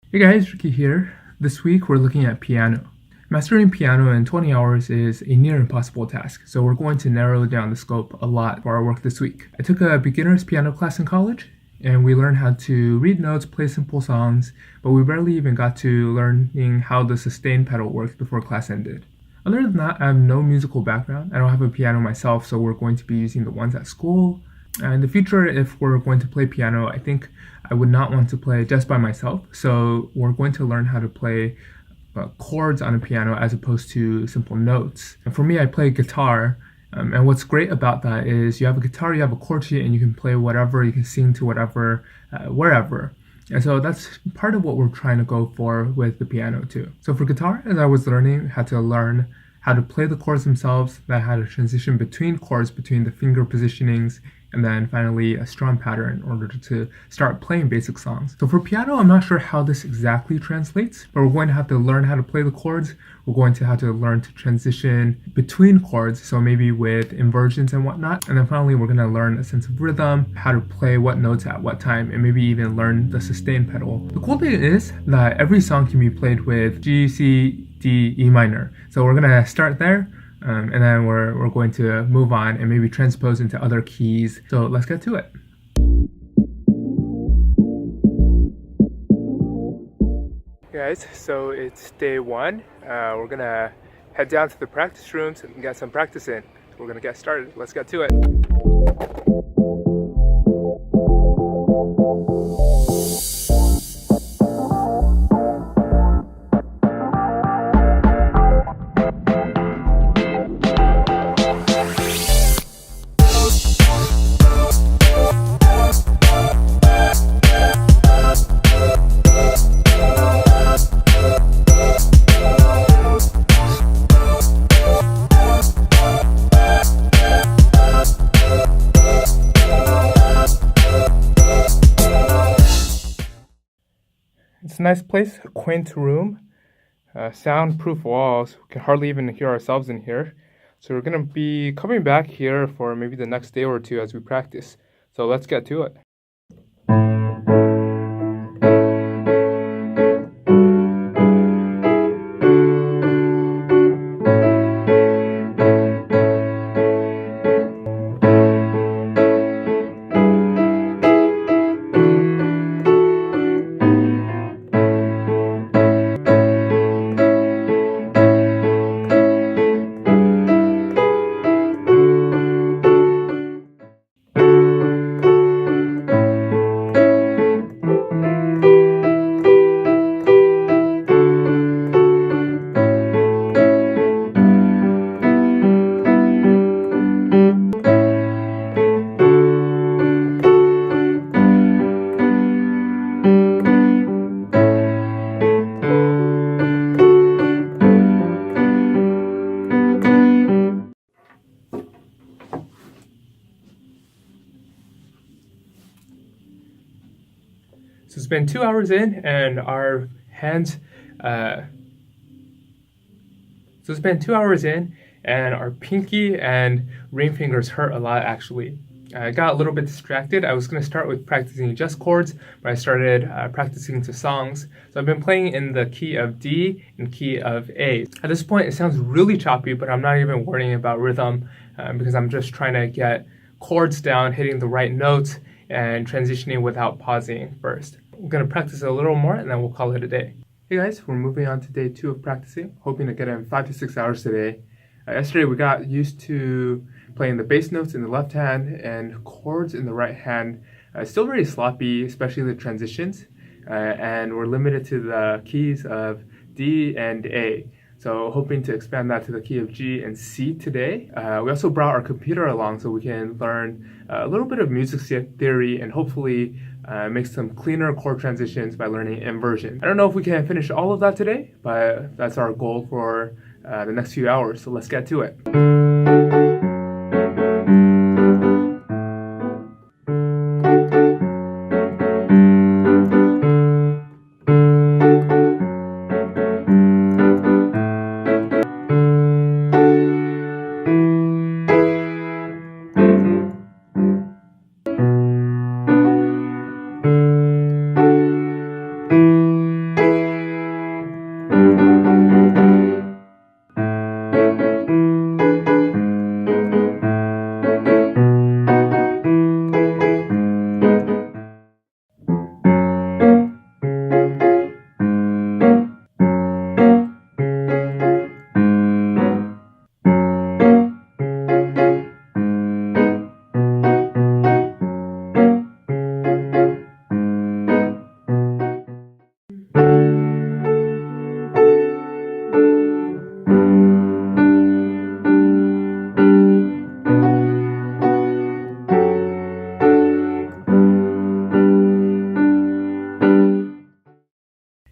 Hey guys, Ricky here. This week we're looking at piano. Mastering piano in 20 hours is a near impossible task, so we're going to narrow down the scope a lot for our work this week. I took a beginner's piano class in college, and we learned how to read notes, play simple songs, but we barely even got to learning how the sustain pedal works before class ended. Other than that, I have no musical background. I don't have a piano myself, so we're going to be using the ones at school. In the future, if we're going to play piano, I think I would not want to play just by myself. So we're going to learn how to play chords on a piano as opposed to simple notes. And for me, I play guitar. And what's great about that is you have a guitar, you have a chord sheet, and you can play whatever, you can sing to whatever, wherever. And so that's part of what we're trying to go for with the piano too. So for guitar, as I was learning, I had to learn how to play the chords themselves, then how to transition between chords, between the finger positionings, and then finally a strum pattern in order to start playing basic songs. So for piano, I'm not sure how this exactly translates, but we're going to have to learn how to play the chords. We're going to have to learn to transition between chords, so maybe with inversions and whatnot. And then finally, we're going to learn a sense of rhythm, how to play what notes at what time, and maybe even learn the sustain pedal. The cool thing is that every song can be played with G, C, D, E minor. So we're going to start there. And then we're going to move on and maybe transpose into other keys. So let's get to it. Guys, so it's day one. We're gonna head down to the practice rooms and get some practice in. We're gonna get started. Let's get to it. It's a nice place, a quaint room, soundproof walls. We can hardly even hear ourselves in here. So we're going to be coming back here for maybe the next day or two as we practice. So let's get to it. So it's been 2 hours in, and our hands. So it's been 2 hours in, and our pinky and ring fingers hurt a lot. Actually, I got a little bit distracted. I was going to start with practicing just chords, but I started practicing to songs. So I've been playing in the key of D and key of A. At this point, it sounds really choppy, but I'm not even worrying about rhythm because I'm just trying to get chords down, hitting the right notes, and transitioning without pausing first. We're going to practice a little more and then we'll call it a day. Hey guys, we're moving on to day 2 of practicing, hoping to get in 5 to 6 hours today. Yesterday we got used to playing the bass notes in the left hand and chords in the right hand. Still very sloppy, especially the transitions, and we're limited to the keys of D and A. So hoping to expand that to the key of G and C today. We also brought our computer along so we can learn a little bit of music theory and hopefully make some cleaner chord transitions by learning inversion. I don't know if we can finish all of that today, but that's our goal for the next few hours. So let's get to it.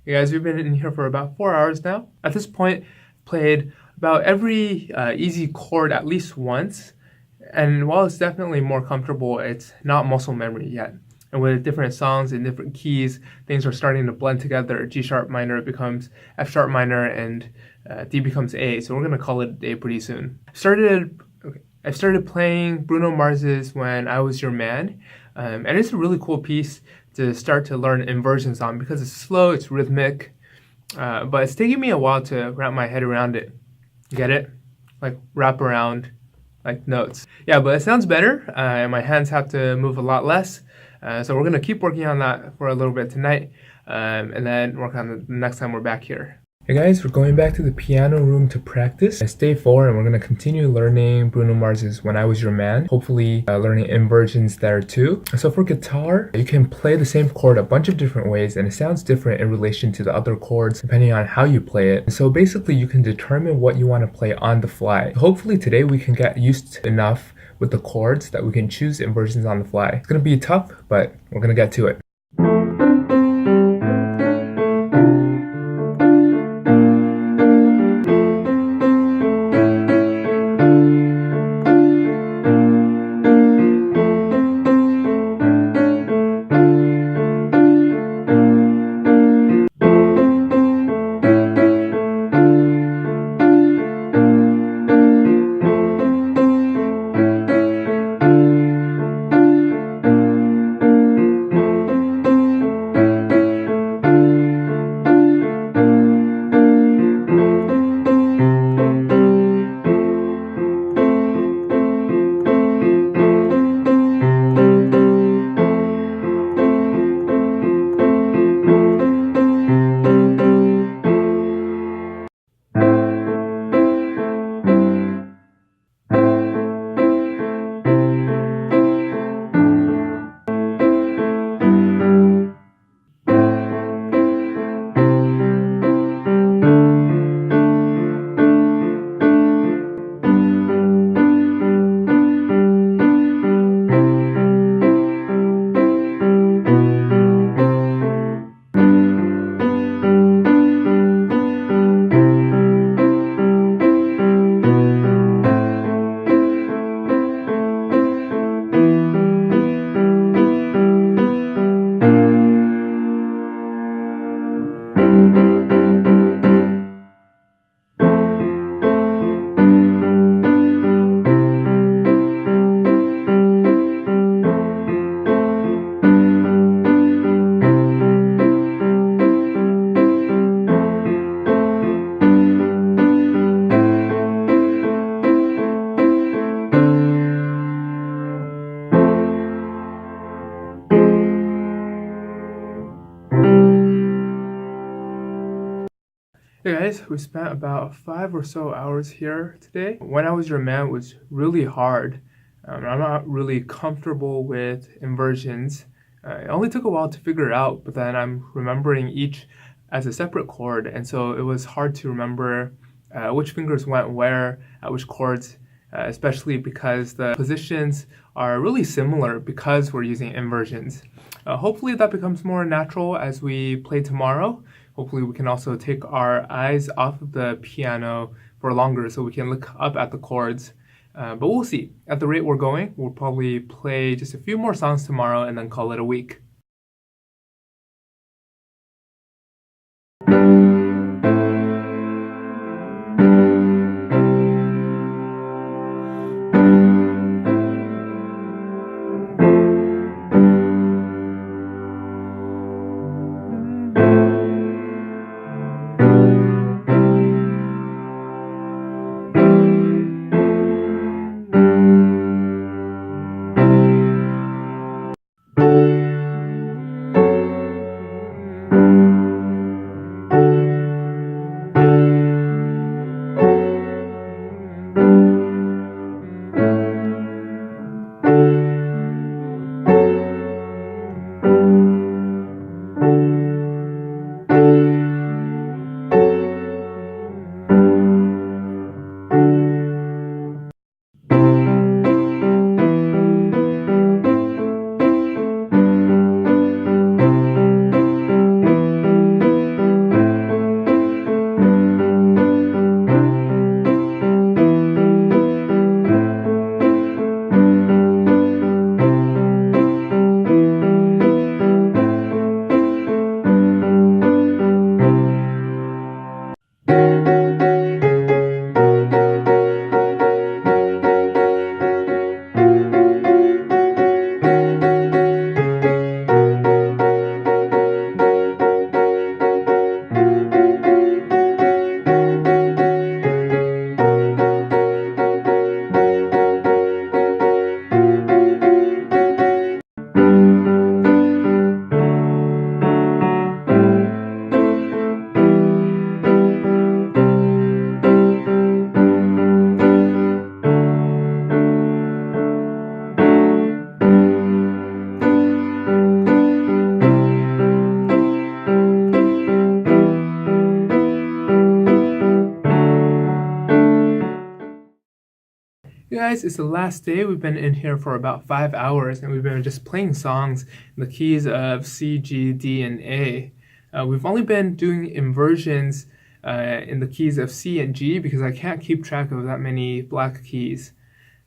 You guys, we've been in here for about 4 hours now. At this point, played about every easy chord at least once. And while it's definitely more comfortable, it's not muscle memory yet. And with different songs and different keys, things are starting to blend together. G sharp minor becomes F sharp minor, and D becomes A. So we're gonna call it a day pretty soon. I started playing Bruno Mars's "When I Was Your Man," and it's a really cool piece to start to learn inversions on because it's slow, it's rhythmic, but it's taking me a while to wrap my head around it. Get it? Like wrap around like notes. Yeah, but it sounds better, and my hands have to move a lot less. So we're gonna keep working on that for a little bit tonight, and then work on it the next time we're back here. Hey guys, we're going back to the piano room to practice. It's day 4 and we're going to continue learning Bruno Mars's "When I Was Your Man," hopefully learning inversions there too. So for guitar, you can play the same chord a bunch of different ways and it sounds different in relation to the other chords depending on how you play it. So basically you can determine what you want to play on the fly. Hopefully today we can get used enough with the chords that we can choose inversions on the fly. It's going to be tough, but we're going to get to it. Hey guys, we spent about 5 or so hours here today. "When I Was Your Man" was really hard. I'm not really comfortable with inversions. It only took a while to figure it out, but then I'm remembering each as a separate chord, and so it was hard to remember which fingers went where at which chords, especially because the positions are really similar because we're using inversions. Hopefully that becomes more natural as we play tomorrow. Hopefully we can also take our eyes off of the piano for longer so we can look up at the chords. But we'll see. At the rate we're going, we'll probably play just a few more songs tomorrow and then call it a week. You guys, it's the last day. We've been in here for about 5 hours and we've been just playing songs in the keys of C, G, D, and A. We've only been doing inversions in the keys of C and G because I can't keep track of that many black keys.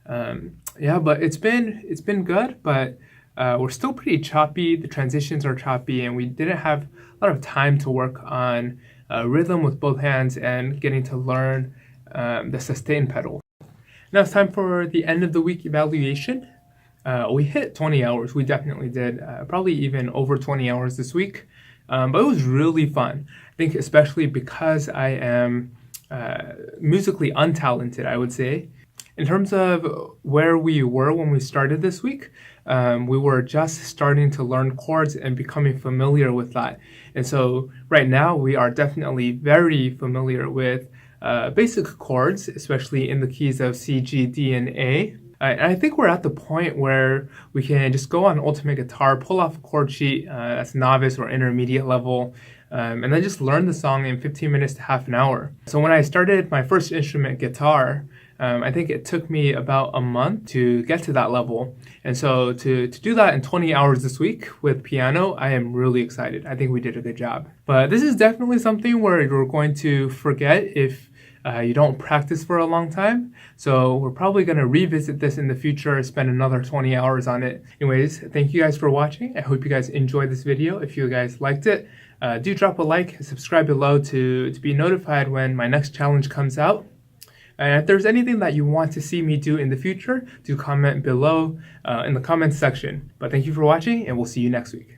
Yeah, but it's been good, but we're still pretty choppy. The transitions are choppy and we didn't have a lot of time to work on rhythm with both hands and getting to learn the sustain pedal. Now it's time for the end of the week evaluation. We hit 20 hours. We definitely did. Probably even over 20 hours this week. But it was really fun. I think especially because I am musically untalented, I would say. In terms of where we were when we started this week, we were just starting to learn chords and becoming familiar with that. And so right now we are definitely very familiar with basic chords, especially in the keys of C, G, D, and A. And I think we're at the point where we can just go on Ultimate Guitar, pull off a chord sheet that's novice or intermediate level, and then just learn the song in 15 minutes to half an hour. So when I started my first instrument, guitar, I think it took me about a month to get to that level. And so to do that in 20 hours this week with piano, I am really excited. I think we did a good job. But this is definitely something where you're going to forget if you don't practice for a long time. So we're probably going to revisit this in the future, spend another 20 hours on it. Anyways, thank you guys for watching. I hope you guys enjoyed this video. If you guys liked it, do drop a like and subscribe below to be notified when my next challenge comes out. And if there's anything that you want to see me do in the future, do comment below in the comments section. But thank you for watching, and we'll see you next week.